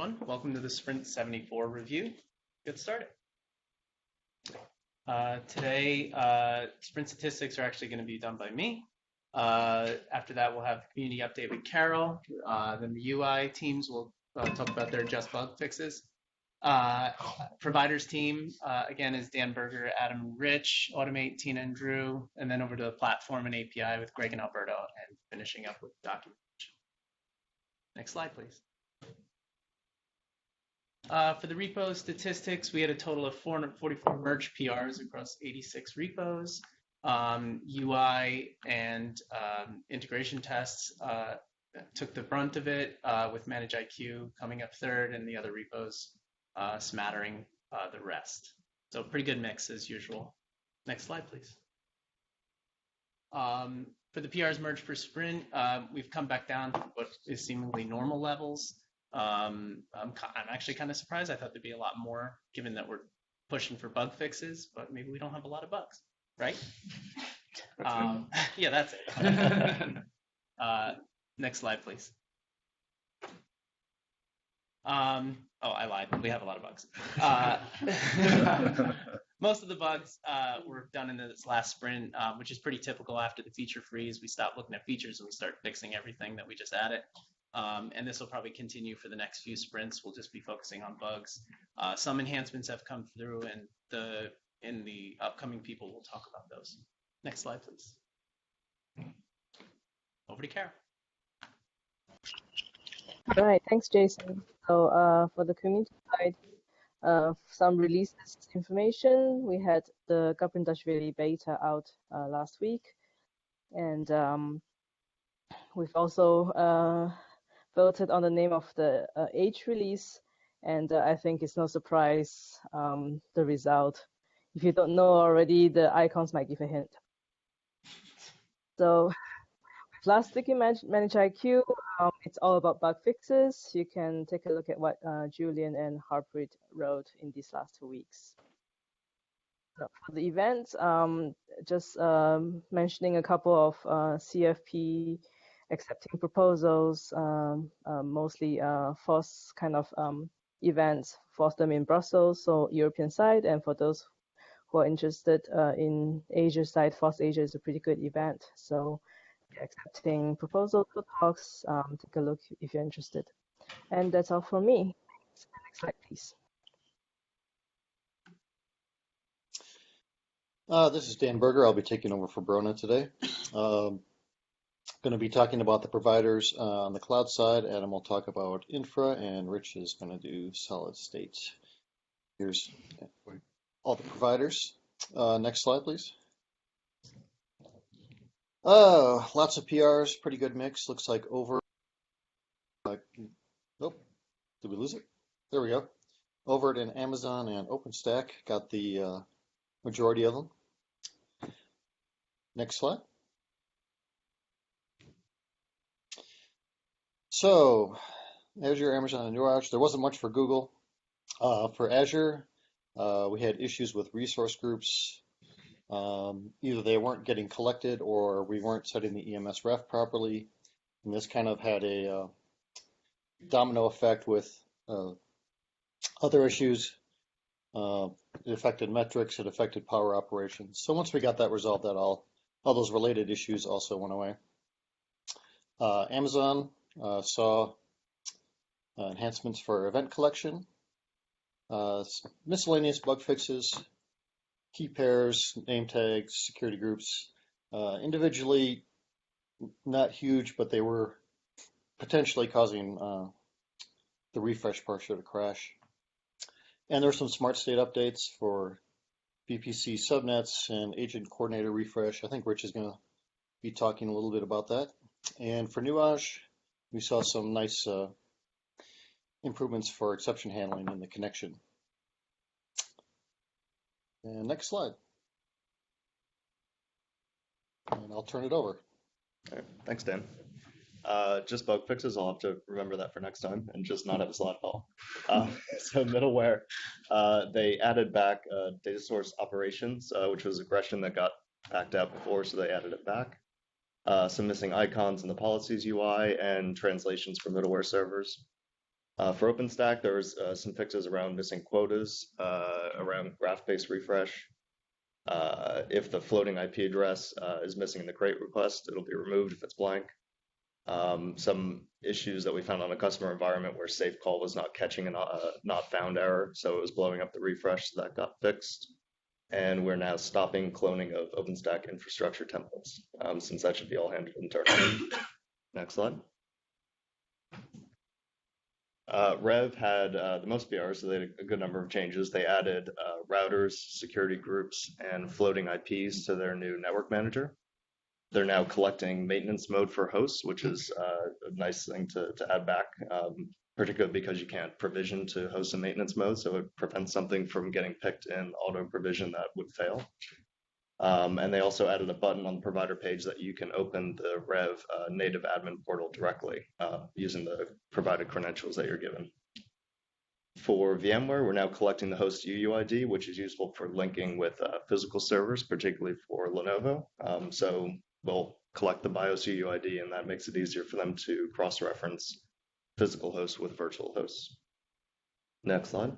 everyone. Welcome to the Sprint 74 review. Get started. Today, Sprint statistics are actually going to be done by me. After that, we'll have the community update with Carol. Then the UI teams will talk about their just bug fixes. Providers team, again, is Dan, Berger, Adam, and Rich. Automate, Tina, and Drew. And then over to the platform and API with Gregg and Alberto, and finishing up with documentation. Next slide, please. For the repo statistics, we had a total of 444 merge PRs across 86 repos. UI and integration tests took the brunt of it, with ManageIQ coming up third and the other repos smattering the rest. So pretty good mix as usual. Next slide, please. For the PRs merged for Sprint, we've come back down to what is seemingly normal levels. I'm actually kind of surprised. I thought there'd be a lot more, given that we're pushing for bug fixes, but maybe we don't have a lot of bugs, right? Yeah, that's it. Next slide, please. Oh, I lied. We have a lot of bugs. Most of the bugs were done in this last sprint, which is pretty typical after the feature freeze. We stop looking at features and we start fixing everything that we just added. And this will probably continue for the next few sprints. We'll just be focusing on bugs. Some enhancements have come through, and in the upcoming people will talk about those. Next slide, please. Over to Carol. All right, thanks, Jason. So for the community side, some releases information. We had the Government Dutch Really beta out last week, and we've also voted on the name of the H release, and I think it's no surprise the result. If you don't know already, the icons might give a hint. So last week in ManageIQ, it's all about bug fixes. You can take a look at what Julian and Harpreet wrote in these last 2 weeks. So for the events, just mentioning a couple of CFP accepting proposals, mostly FOSS kind of events, FOSDEM in Brussels, so European side, and for those who are interested in Asia side, FOSS Asia is a pretty good event. So accepting proposals for talks, take a look if you're interested. And that's all for me. Next slide, please. This is Dan Berger. I'll be taking over for Brona today. Going to be talking about the providers on the cloud side. Adam will talk about infra, and Rich is going to do solid state. Here's all the providers. Next slide, please. Lots of PRs, pretty good mix. Looks like over. Oh, did we lose it? There we go. Over it in Amazon and OpenStack got the majority of them. Next slide. So, Azure, Amazon, and Nuage. There wasn't much for Google. For Azure, we had issues with resource groups. Either they weren't getting collected or we weren't setting the EMS ref properly. And this kind of had a domino effect with other issues. It affected metrics, it affected power operations. So once we got that resolved, that all those related issues also went away. Amazon saw enhancements for event collection, miscellaneous bug fixes, key pairs, name tags, security groups. Individually, not huge, but they were potentially causing the refresh partial to crash. And there were some smart state updates for VPC subnets and agent coordinator refresh. I think Rich is going to be talking a little bit about that. And for Nuage, we saw some nice improvements for exception handling in the connection. And next slide. And I'll turn it over. All right, thanks, Dan. Just bug fixes, I'll have to remember that for next time and just not have a slot call. So middleware, they added back data source operations, which was aggression that got backed out before, so they added it back. Some missing icons in the policies UI and translations for middleware servers. For OpenStack, there's some fixes around missing quotas, around graph-based refresh. If the floating IP address is missing in the create request, it'll be removed if it's blank. Some issues that we found on a customer environment where safe call was not catching a not found error, so it was blowing up the refresh, so that got fixed. And we're now stopping cloning of OpenStack infrastructure templates, since that should be all handled internally. Next slide. Rev had the most PRs, so they had a good number of changes. They added routers, security groups, and floating IPs to their new network manager. They're now collecting maintenance mode for hosts, which is a nice thing to add back, particularly because you can't provision to host in maintenance mode, so it prevents something from getting picked in auto provision that would fail. And they also added a button on the provider page that you can open the Rev native admin portal directly using the provided credentials that you're given. For VMware, we're now collecting the host UUID, which is useful for linking with physical servers, particularly for Lenovo. So we'll collect the BIOS UUID, and that makes it easier for them to cross-reference physical hosts with virtual hosts. Next slide.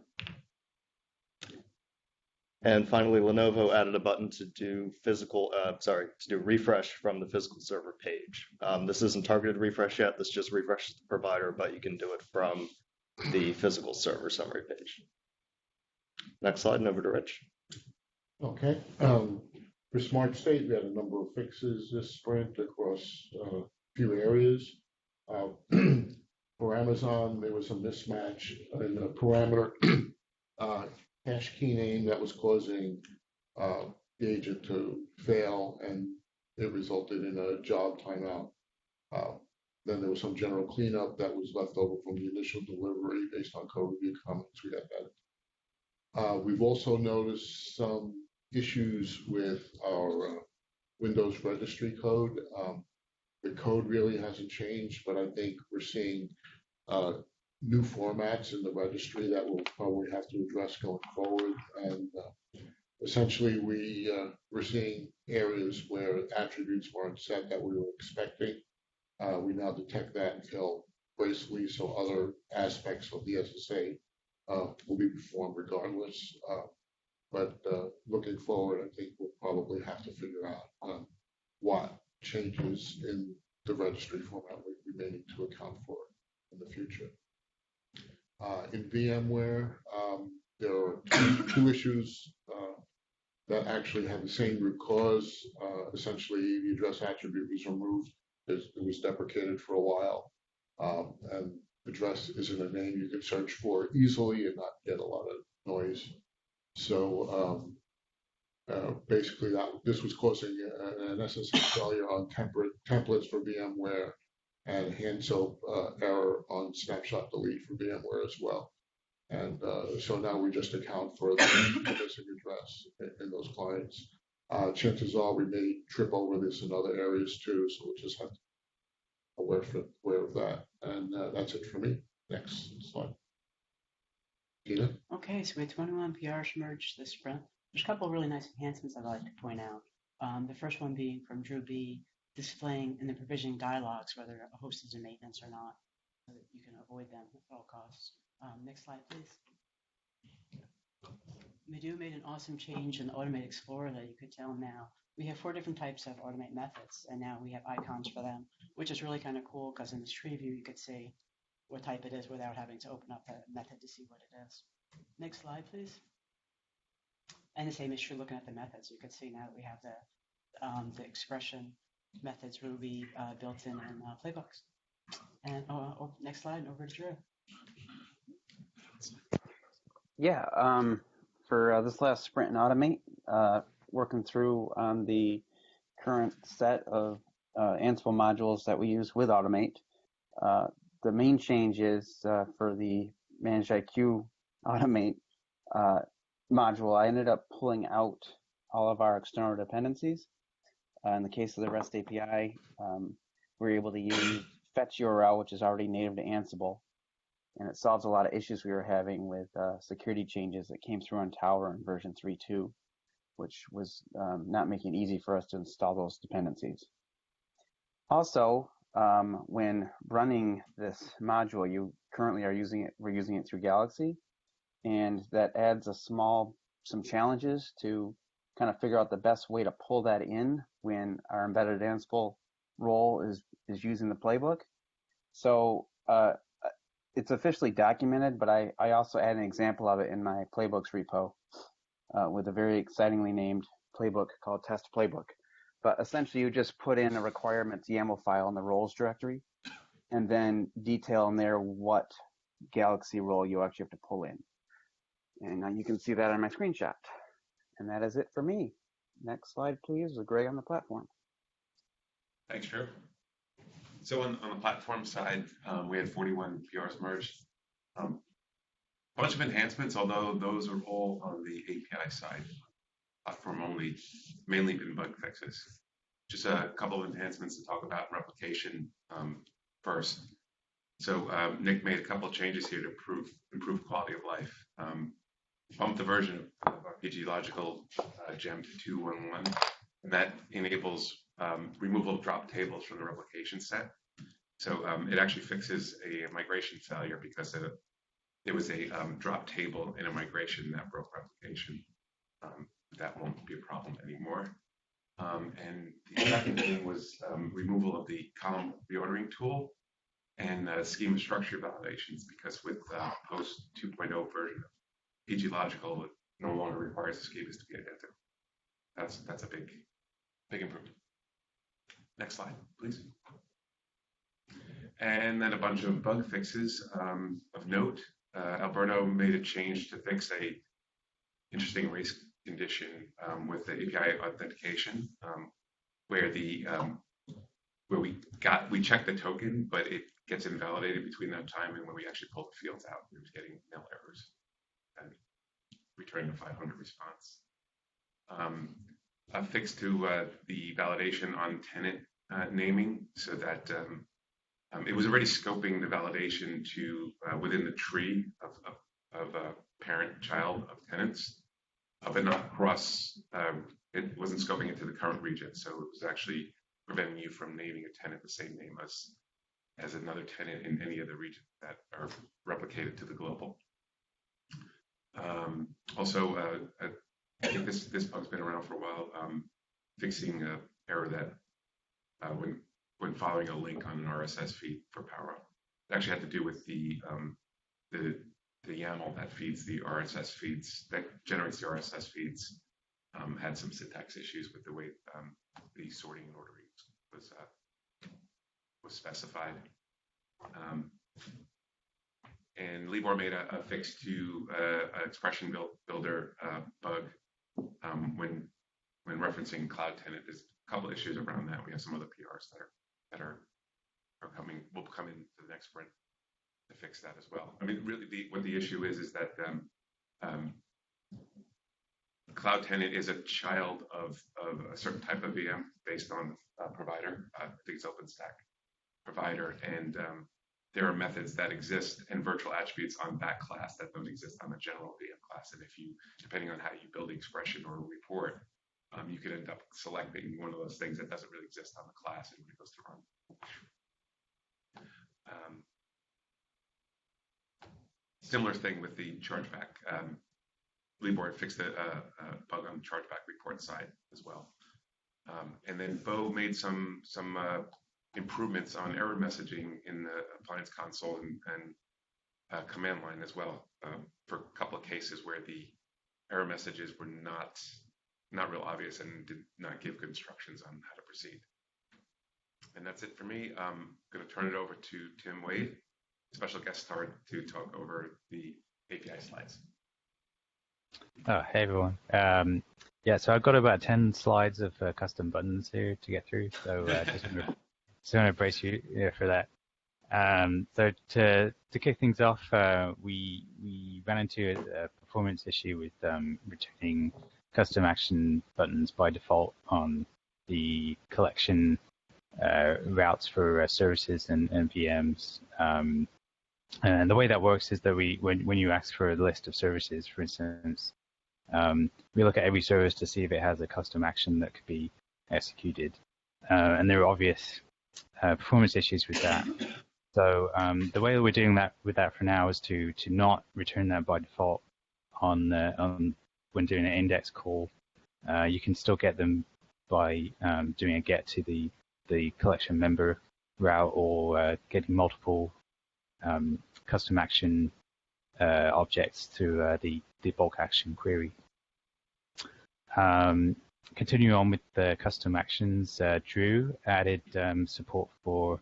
And finally, Lenovo added a button to do refresh from the physical server page. This isn't targeted refresh yet. This just refreshes the provider, but you can do it from the physical server summary page. Next slide, and over to Rich. Okay. For Smart State, we had a number of fixes this sprint across a few areas. For Amazon, there was a mismatch in the parameter hash key name that was causing the agent to fail, and it resulted in a job timeout. Then there was some general cleanup that was left over from the initial delivery based on code review comments. We got that. We've also noticed some issues with our Windows registry code. The code really hasn't changed, but I think we're seeing new formats in the registry that we'll probably have to address going forward. And essentially, we're seeing areas where attributes weren't set that we were expecting. We now detect that and fail gracefully, so other aspects of the SSA will be performed regardless. But looking forward, I think we'll probably have to figure out what changes in the registry format we may need to account for in the future. In VMware, there are two issues that actually have the same root cause. Essentially, the address attribute was removed. It was deprecated for a while, and address isn't a name you can search for easily and not get a lot of noise. So basically, this was causing an SSH failure on templates for VMware and hand soap error on snapshot delete for VMware as well. And so now we just account for the missing address in those clients. Chances are we may trip over this in other areas too, so we'll just have to be aware of that. And that's it for me. Next slide. Tina? Okay, so we had 21 PRs merged this sprint. There's a couple of really nice enhancements I'd like to point out. The first one being from Drew B, displaying in the provisioning dialogues whether a host is in maintenance or not, so that you can avoid them at all costs. Next slide, please. Madhu made an awesome change in the Automate Explorer that you could tell now. We have 4 different types of automate methods, and now we have icons for them, which is really kind of cool because in this tree view, you could see what type it is without having to open up a method to see what it is. Next slide, please. And the same is true looking at the methods. You can see now that we have the expression methods Ruby built in playbooks. And next slide, over to Drew. Yeah, for this last sprint in Automate, working through on the current set of Ansible modules that we use with Automate. The main change is for the ManageIQ Automate module, I ended up pulling out all of our external dependencies. In the case of the REST API, we're able to use fetch URL, which is already native to Ansible. And it solves a lot of issues we were having with security changes that came through on Tower in version 3.2, which was not making it easy for us to install those dependencies. Also, when running this module, we're using it through Galaxy, and that adds some challenges to kind of figure out the best way to pull that in when our embedded Ansible role is using the playbook. So it's officially documented, but I also add an example of it in my playbooks repo with a very excitingly named playbook called test playbook. But essentially, you just put in a requirements YAML file in the roles directory, and then detail in there what Galaxy role you actually have to pull in. And now you can see that on my screenshot. And that is it for me. Next slide, please, with Gregg on the platform. Thanks, Drew. So on the platform side, we had 41 PRs merged. A bunch of enhancements, although those are all on the API side. Platform only, mainly been bug fixes. Just a couple of enhancements to talk about replication first. So Nick made a couple of changes here to improve quality of life. Bumped the version of our PG Logical gem to 2.1.1, and that enables removal of drop tables from the replication set. So it actually fixes a migration failure because there was a drop table in a migration that broke replication. That won't be a problem anymore. And the second thing was removal of the column reordering tool and schema structure validations, because with post 2.0 version of PG Logical, it no longer requires the schemas to be identical. That's a big improvement. Next slide, please. And then a bunch of bug fixes of note. Alberto made a change to fix a interesting race condition with the API authentication, where we check the token, but it gets invalidated between that time and when we actually pull the fields out. We were getting nil errors and returning a 500 response. A fix to the validation on tenant naming, so that it was already scoping the validation to within the tree of parent-child of tenants, but not across. It wasn't scoping it to the current region, so it was actually preventing you from naming a tenant the same name as another tenant in any other region that are replicated to the global. Also, I think this bug's been around for a while, fixing an error that when following a link on an RSS feed for PowerUp. It actually had to do with the YAML that feeds the RSS feeds, that generates the RSS feeds, had some syntax issues with the way the sorting and ordering was specified. And Libor made a fix to an expression builder bug when referencing Cloud Tenant. There's a couple of issues around that. We have some other PRs that are coming. Will come into the next sprint to fix that as well. I mean, really, what the issue is that Cloud Tenant is a child of a certain type of VM based on provider. I think it's Openstack provider, and there are methods that exist and virtual attributes on that class that don't exist on the general VM class. And if you, depending on how you build the expression or a report, you could end up selecting one of those things that doesn't really exist on the class and when it goes to run. Similar thing with the chargeback. Libor fixed a bug on the chargeback report side as well. And then Bo made some improvements on error messaging in the appliance console and command line as well, for a couple of cases where the error messages were not real obvious and did not give good instructions on how to proceed. And that's it for me. I'm going to turn it over to Tim Wade, special guest star, to talk over the API slides. Oh, hey everyone. Yeah, so I've got about 10 slides of custom buttons here to get through. So just want to brace you for that. So to kick things off, we ran into a performance issue with returning custom action buttons by default on the collection routes for services and VMs. And the way that works is that when you ask for a list of services, for instance, we look at every service to see if it has a custom action that could be executed. And there are obvious performance issues with that. So the way that we're doing that with that for now is to not return that by default on when doing an index call. You can still get them by doing a get to the collection member route or getting multiple custom action objects through the bulk action query. Continuing on with the custom actions, Drew added support for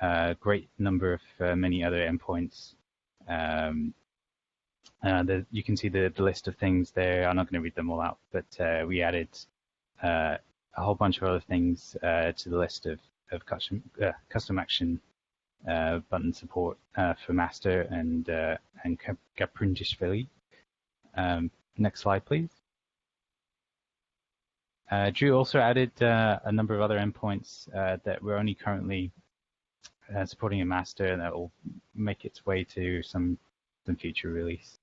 a great number of many other endpoints. You can see the list of things there. I'm not going to read them all out, but we added a whole bunch of other things to the list of custom action button support for master and Gaprindishvili. Next slide, please. Drew also added a number of other endpoints that we're only currently supporting in master, and that will make its way to some future release.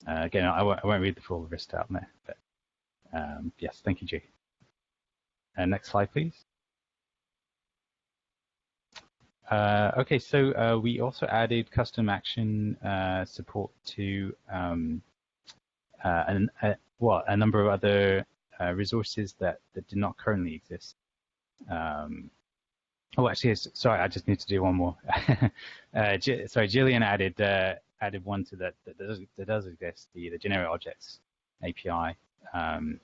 Again, I won't read the full list out there, but yes, thank you, Drew. Next slide, please. Okay, so we also added custom action support to a number of other resources that did not currently exist. Oh, actually, sorry, I just need to do one more. Sorry, Jillian added one to that does exist, the generic objects API, and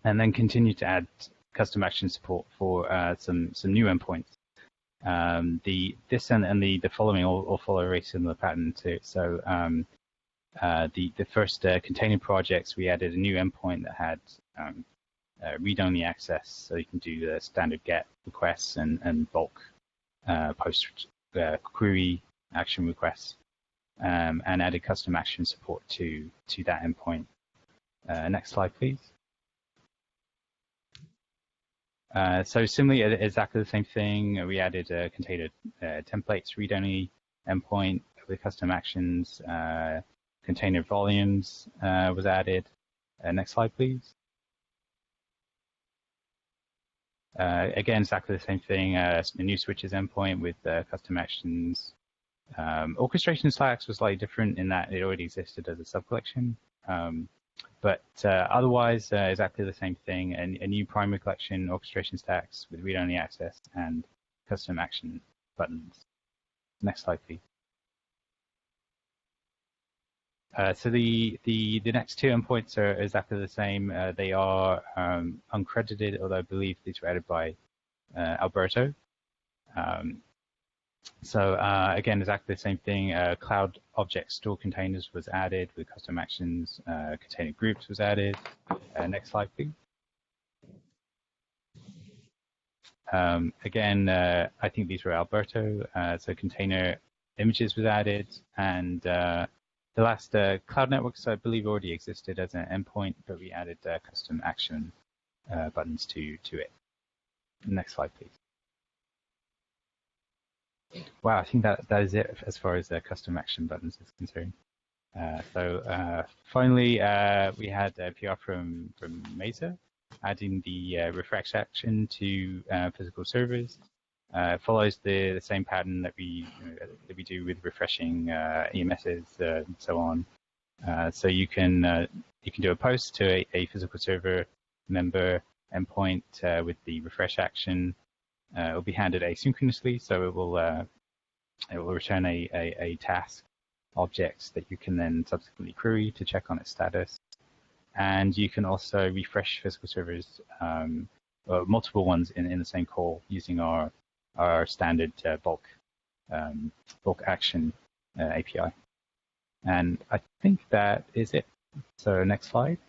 then continue to add custom action support for some new endpoints. This and the following all follow a very similar pattern too. So the first container projects, we added a new endpoint that had read-only access, so you can do the standard GET requests and bulk post query action requests, and added custom action support to that endpoint. Next slide, please. So similarly, exactly the same thing. We added container templates read-only endpoint with custom actions. Container volumes was added. Next slide, please. Again, exactly the same thing. A new switches endpoint with custom actions. Orchestration stacks was slightly different in that it already existed as a subcollection. But otherwise, exactly the same thing. A new primary collection, orchestration stacks with read-only access and custom action buttons. Next slide, please. So the next two endpoints are exactly the same. They are uncredited, although I believe these were added by Alberto. So again, exactly the same thing. Cloud object store containers was added with custom actions. Container groups was added. Next slide, please. Again, I think these were Alberto. So container images was added, and the last cloud networks, I believe, already existed as an endpoint, but we added custom action buttons to it. Next slide, please. Wow, I think that is it as far as the custom action buttons is concerned. So finally, we had a PR from Mesa, adding the refresh action to physical servers. Follows the same pattern that we do with refreshing EMSs and so on. So you can do a post to a physical server member endpoint with the refresh action. It will be handed asynchronously, so it will return a task object that you can then subsequently query to check on its status. And you can also refresh physical servers, multiple ones in the same call using our standard bulk action API. And I think that is it. So next slide,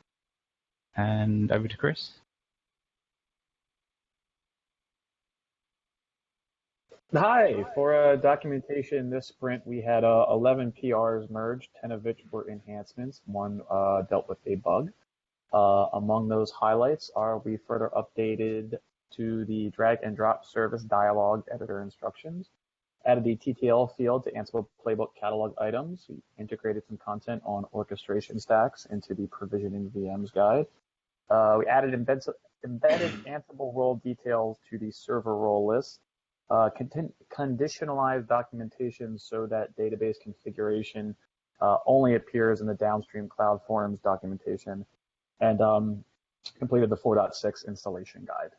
and over to Chris. Hi, for documentation this sprint, we had 11 PRs merged, 10 of which were enhancements. One dealt with a bug. Among those highlights are we further updated to the drag and drop service dialog editor instructions, added the TTL field to Ansible playbook catalog items. We integrated some content on orchestration stacks into the provisioning VMs guide. We added embedded Ansible role details to the server role list. conditionalized documentation so that database configuration only appears in the downstream cloud forms documentation, and completed the 4.6 installation guide.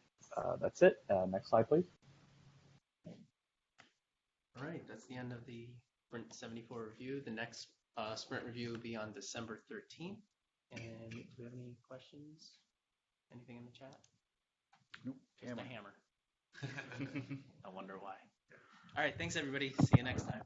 That's it. Next slide, please. All right, that's the end of the Sprint 74 review. The next Sprint review will be on December 13th. And do we have any questions? Anything in the chat? Nope. Just a hammer. I wonder why. All right, thanks everybody. See you next time.